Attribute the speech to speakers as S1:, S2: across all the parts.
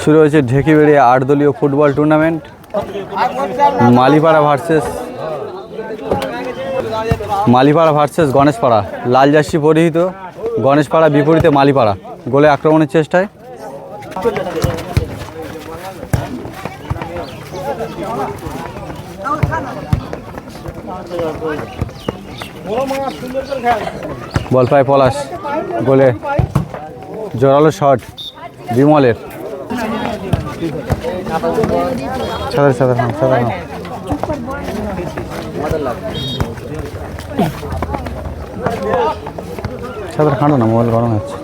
S1: শুরু হয়েছে ঢেকিবেড়িয়া 8 দলীয় ফুটবল টুর্নামেন্ট। মালিপাড়া ভার্সেস গণেশপাড়া। লাল জার্সি পরিহিত গণেশপাড়া, বিপরীতে মালিপাড়া। গোলে আক্রমণের চেষ্টায় বল পায় পলাশ, গোলে জোরালো শট বিমলের। সাদা খাঁটো না, মোবাইল গরম হচ্ছে।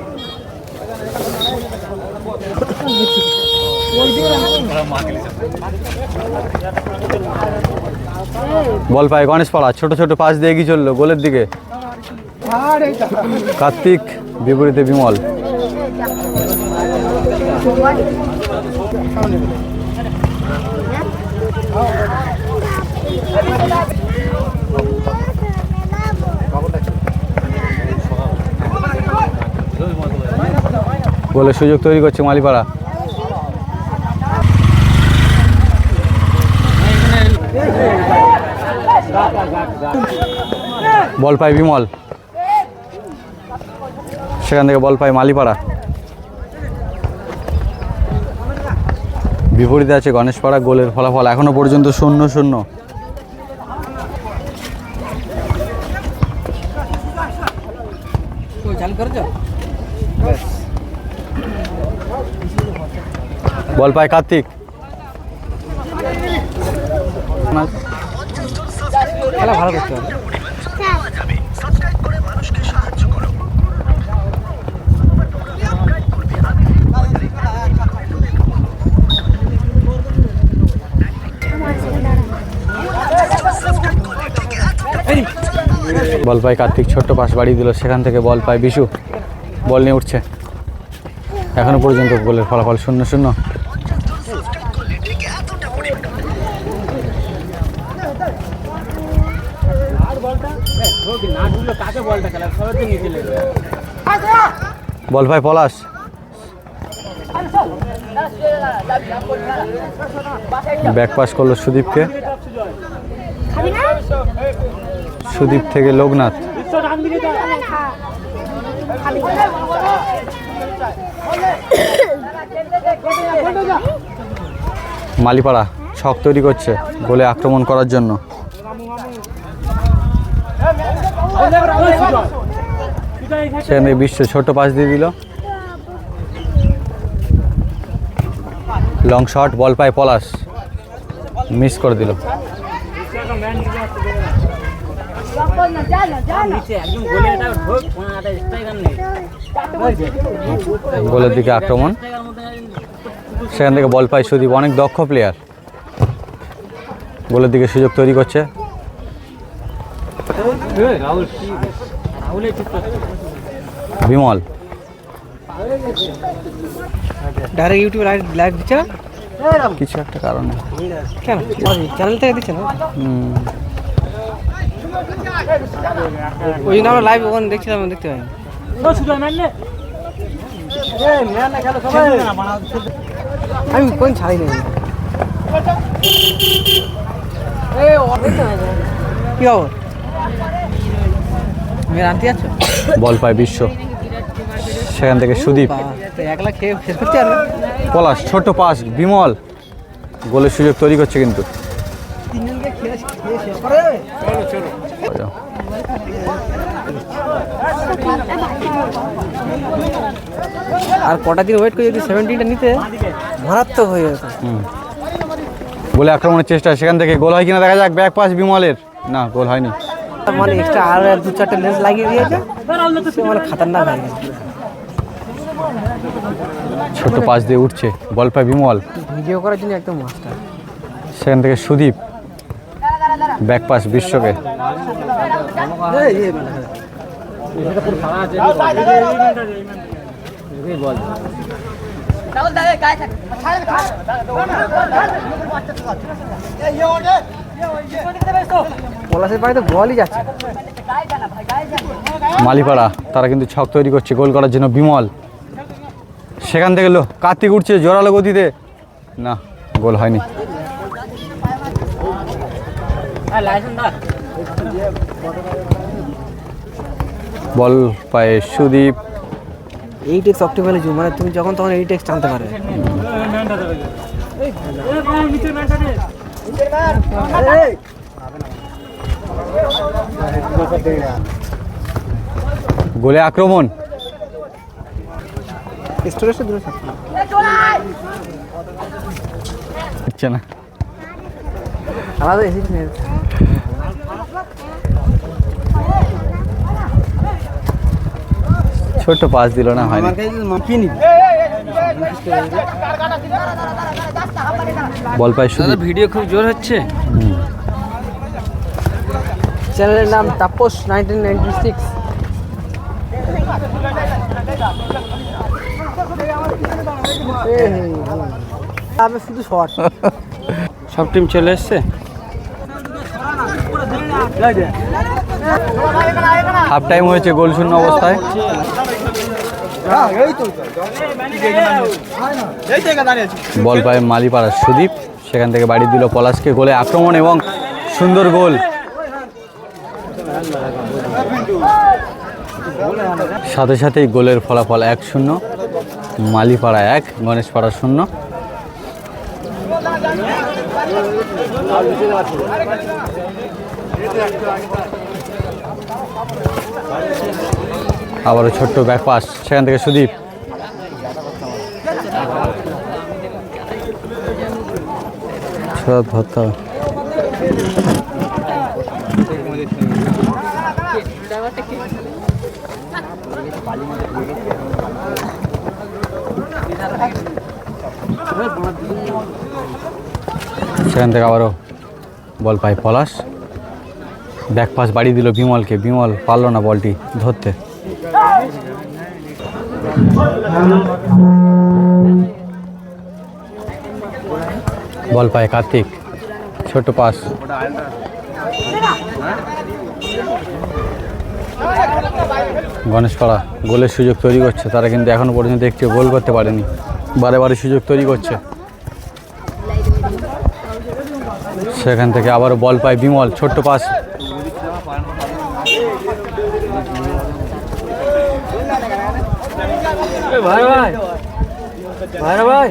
S1: বল পায় গণেশপাড়া, ছোট ছোট পাস দিয়ে এগিয়ে চললো গোলের দিকে কার্তিক, বিপরীতে বিমল। গোলের সুযোগ তৈরি করছে মালিপাড়া। বল পায় বিমল, সেখান থেকে বল পায় মালিপাড়া। বিপরীতে আছে গণেশপাড়া। গোলের ফলাফল এখনো পর্যন্ত 0-0। বল পায় কার্তিক, খেলা ভালো করতে হবে। বল পায় কার্তিক, ছোট্ট পাস বাড়িয়ে দিল, সেখান থেকে বল পায় বিশু। বল নিয়ে উঠছে, এখনো পর্যন্ত গোলের ফলাফল 0-0। বল পায় পলাশ, ব্যাক পাস করলো সুদীপকে। সুদীপ থেকে লোকনাথ। মালিপাড়া ছক তৈরি করছে গোলে আক্রমণ করার জন্য। সেখানে বিশ্ব ছোট পাস দিয়ে দিল, লং শট। বল পায় পলাশ, মিস করে দিল। গোলের দিকে আক্রমণ, সেখান থেকে বল পায় সুদীপ, অনেক দক্ষ প্লেয়ার। গোলের দিকে সুযোগ তৈরি করছে। বিমল
S2: ডাইরেক্ট ইউটিউবে লাইভ দিচ্ছে না,
S1: কিছু একটা কারণে।
S2: কেন চ্যানেল থেকে দিচ্ছে না? ওই জন্য আমরা লাইভ ওখানে দেখছিলাম, দেখতে পাই। আমি কোন ছাড়ি নেই। কি খবর? মেয়ের আনতে যাচ্ছ?
S1: বল পায় বিশ্ব, সেখান থেকে সুদীপ।
S2: একলা খেয়ে শেষ করতে পারবে।
S1: পলাশ ছোট পাস, বিমল গোলের সুযোগ তৈরি করছে কিন্তু।
S2: আর কটা দিন ওয়েট করে যদি 17টা নিতে মারাত্মক হয়ে যেত।
S1: বলে আক্রমণের চেষ্টা, সেখান থেকে গোল হয় কিনা দেখা যাক। ব্যাক পাস বিমলের, না গোল হয়নি।
S2: মানে এক্সট্রা আর 2-4টে লেন্স লাগিয়ে দিয়েছে, মানে খাতারনাক হয়ে গেছে।
S1: ছোট পাস দিয়ে উঠছে, বল পায় বিমল,
S2: ভিডিও করার জন্য একদম মাস্টার।
S1: সেখান থেকে সুদীপ, ব্যাক পাস বিশ্বকে।
S2: পলাশের বাড়িতে বলই যাচ্ছে।
S1: মালিপাড়া তারা কিন্তু ছক তৈরি করছে গোল করার জন্য। বিমল সেখান থেকে কার্তিক উঠছে জোরালো গতিতে, না গোল হয়নি। বল পায়ে সুদীপ।
S2: এই টেক্স অক্টিভ্যালি জুম, মানে তুমি যখন তখন এই টেক্স টানতে পারবে।
S1: গোলে আক্রমণ, হচ্ছে না।
S2: আলাদা এসিড নেই।
S1: ছোট্ট পাস দিল না, হয়নি। বল পায় শুধু।
S2: ভিডিও খুব জোর হচ্ছে। চ্যানেলের নাম তাপস 1996। আমি শুধু শর্ট। সব টিম চলে এসছে।
S1: হাফ টাইম হয়েছে, গোল শূন্য অবস্থায়। বল পায় মালিপাড়ার সুদীপ, সেখান থেকে বাড়ি দিল পলাশকে। গোলে আক্রমণ এবং সুন্দর গোল। সাথে সাথেই গোলের ফলাফল 1-0, মালিপাড়া 1, গণেশপাড়া 0। আবারও ছোট্ট ব্যাক পাস, সেখান থেকে সুদীপ। ভর্তা সেখান থেকে আবারও বল পায় পলাশ। ব্যাক পাস বাড়িয়ে দিল বিমলকে, বিমল পারল না বলটি ধরতে। বল পায় কার্তিক, ছোট পাস। গণেশপাড়া গোলের সুযোগ তৈরি করছে, তারা কিন্তু এখনো পর্যন্ত একটু গোল করতে পারেনি, বারে বারে সুযোগ তৈরি করছে। সেখান থেকে আবারও বল পায় বিমল, ছোট্ট পাস।
S2: ভাই ভাই ভাই ভাই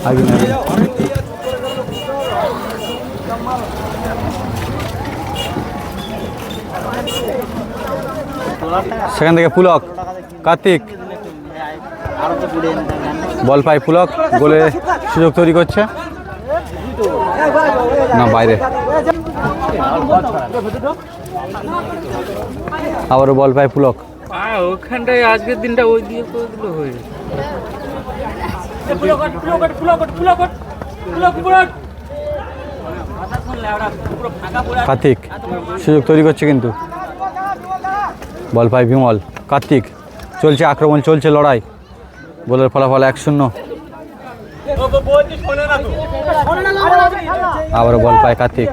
S1: আগে সেখান থেকে পুলক, কার্তিক। বল পায় পুলক, গোলে সুযোগ তৈরি করছে না, বাইরে। আবারও বল পায় পুলক।
S2: ওখানটায় আজকের দিনটা ওই দিয়ে করে দিল হয়ে
S1: কার্তিক সুযোগ তৈরি করছে কিন্তু। বল পায় বিমল, কার্তিক। চলছে আক্রমণ, চলছে লড়াই। গোলের ফলাফল 1-0। আবারও বল পায় কার্তিক।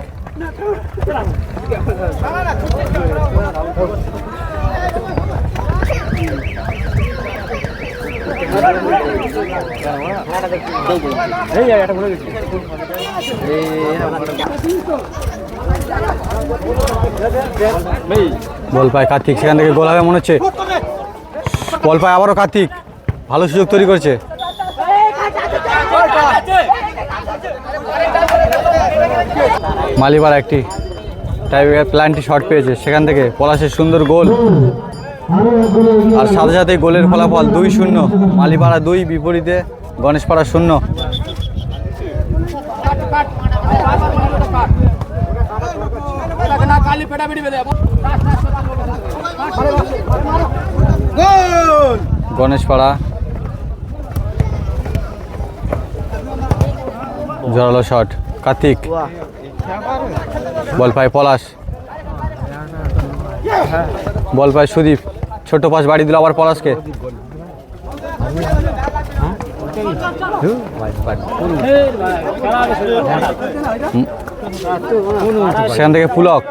S1: বল পায় কার্তিক, সেখান থেকে গোল হবে মনে হচ্ছে। বল পায় আবারও কার্তিক, ভালো সুযোগ তৈরি করছে। মালিপাড়া একটি টাইব্রেকার প্ল্যানটি শট পেয়েছে, সেখান থেকে পলাশের সুন্দর গোল। আর সাথে সাথে গোলের ফলাফল 2-0, মালিপাড়া 2, বিপরীতে গণেশপাড়া 0। গণেশপাড়া জোরালো শট, কার্তিক। বল পায় পলাশ, বল পায় সুদীপ, ছোট পাস বাড়ি দিল আবার পলাশকে। সেখান থেকে পুলক,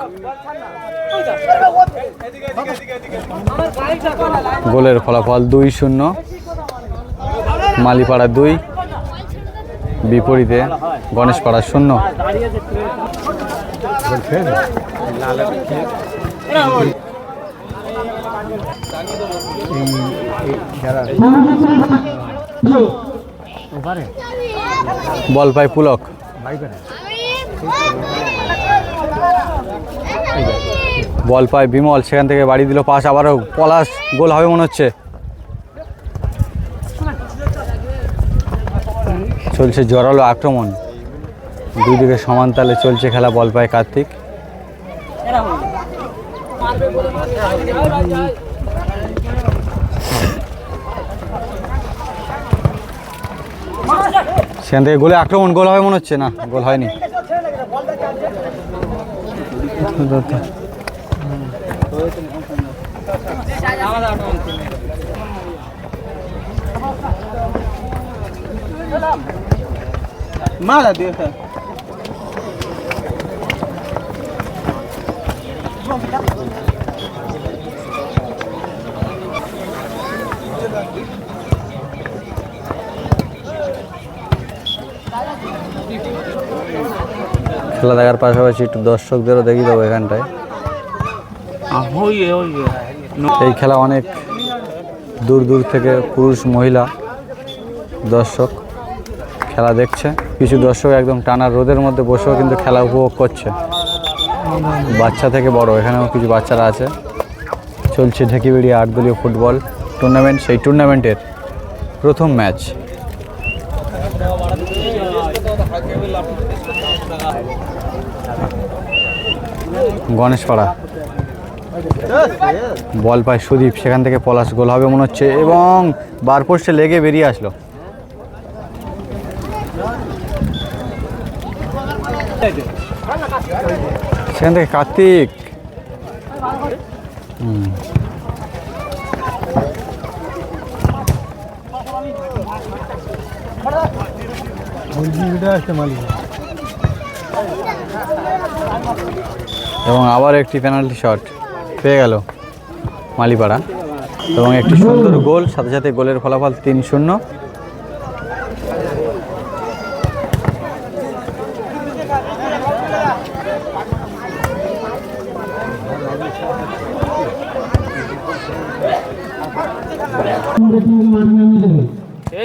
S1: গোলের ফলাফল 2-0, মালিপাড়া 2, বিপরীতে গণেশপাড়া 0। বল পায় পুলক, বল পায় বিমল, সেখান থেকে বাড়ি দিল পাস, আবারও পলাশ, গোল হবে মনে হচ্ছে। চলছে জোরালো আক্রমণ, দুই দিকে সমান তালে চলছে খেলা। বল পায় কার্তিক, সেখান থেকে গোলে আক্রমণ, গোল হবে মনে হচ্ছে। না, গোল হয়নি। খেলা দেখার পাশাপাশি একটু দর্শকদেরও দেখিয়ে দেবো এখানটায়। এই খেলা অনেক দূর দূর থেকে পুরুষ মহিলা দর্শক খেলা দেখছে। কিছু দর্শক একদম টানা রোদের মধ্যে বসেও কিন্তু খেলা উপভোগ করছে, বাচ্চা থেকে বড়। এখানেও কিছু বাচ্চারা আছে। চলছে ঢেকিবেড়িয়া 8 দলীয় ফুটবল টুর্নামেন্ট, সেই টুর্নামেন্টের প্রথম ম্যাচ। গণেশপাড়া, বল পায় সুদীপ, সেখান থেকে পলাশ, গোল হবে মনে হচ্ছে এবং বার পোস্টে লেগে বেরিয়ে আসলো। সেখান থেকে কার্তিক, এবং আবার একটি পেনাল্টি শট পেয়ে গেল মালিপাড়া এবং একটি সুন্দর গোল, সাথে সাথে গোলের ফলাফল 3-0।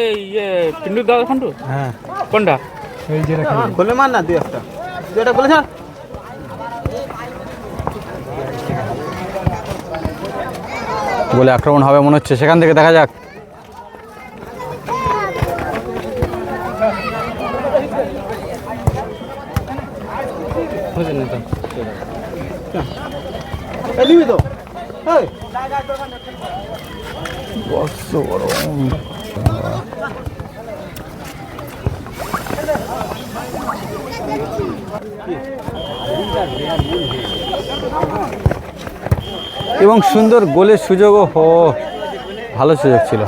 S2: এই পিন্টু দাদা ফন্টু, হ্যাঁ কোনটা? এই যেটা গোলে মার না, দুই একটা যেটা গোলে ছাড়।
S1: গোলে আক্রমণ হবে মনে হচ্ছে, সেখান থেকে দেখা যাক। এবং সুন্দর গোলের সুযোগও ভালো সুযোগ ছিল।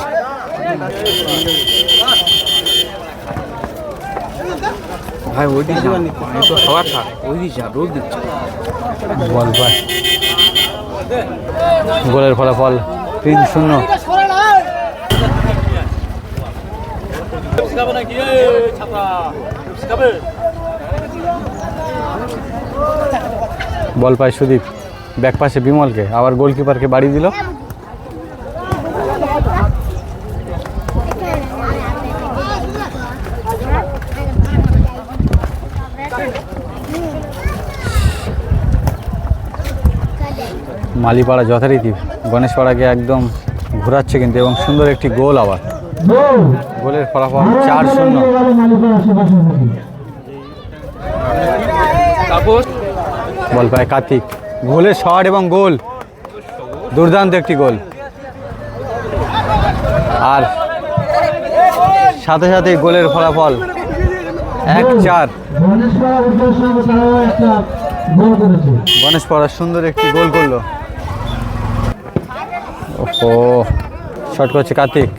S2: ভাই ওই দিন তো খাবার থাক, ওই দিন যা রোদ দিচ্ছে।
S1: বল পায়, গোলের ফলাফল 3-0। বল পায় সুদীপ, ব্যাক পাশে বিমলকে, আবার গোলকিপারকে বাড়ি দিল। মালিপাড়া যথারীতি গণেশপাড়াকে একদম ঘোরাচ্ছে কিন্তু, এবং সুন্দর একটি গোল। আবার গোলের ফলাফল 4-0। বল পায় কার্তিক, গোলের শট এবং গোল, দুর্দান্ত একটি গোল। আর সাথে সাথে গোলের ফলাফল 1-4। গণেশপাড়া সুন্দর একটি গোল করলো। ও শট করছে কার্তিক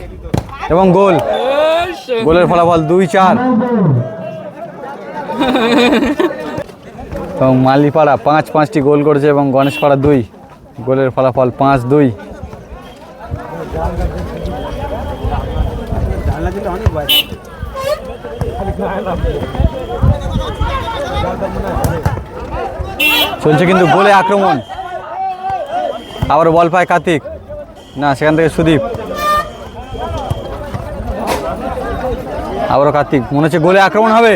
S1: এবং গোল, গোলের ফলাফল 2-4। এবং মালিপাড়া 5-5টি গোল করেছে এবং গণেশপাড়া 2। গোলের ফলাফল 5-2। চলছে কিন্তু গোলে আক্রমণ, আবার বল পায় কার্তিক, না সেখান থেকে সুদীপ, আবারও কার্তিক, মনে হচ্ছে গোলে আক্রমণ হবে,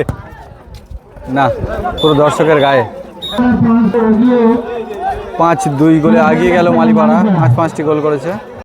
S1: না পুরো দর্শকের গায়ে। 5-2 গোলে এগিয়ে গেল মালিপাড়া, 5টি গোল করেছে।